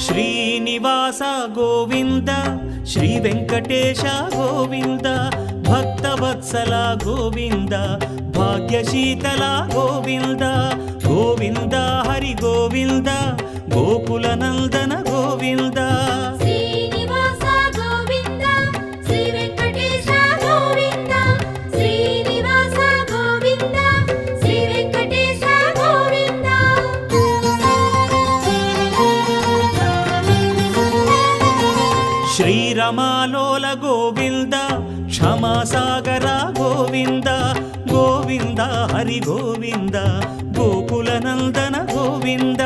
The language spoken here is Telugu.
శ్రీనివాస గోవింద శ్రీ వెంకటేశ గోవింద భక్తవత్సల గోవింద భాగ్యశీతల గోవింద గోవింద హరి గోవింద గోకుల నందన గోవింద శ్రీనివాస గోవింద శ్రీ వెంకటేశ గోవింద శ్రీనివాస గోవింద శ్రీ వెంకటేశ గోవింద శ్రీరమాలోల గోవింద క్షమాసాగర గోవింద గోవింద హరి గోవింద గోకుల నందన గోవింద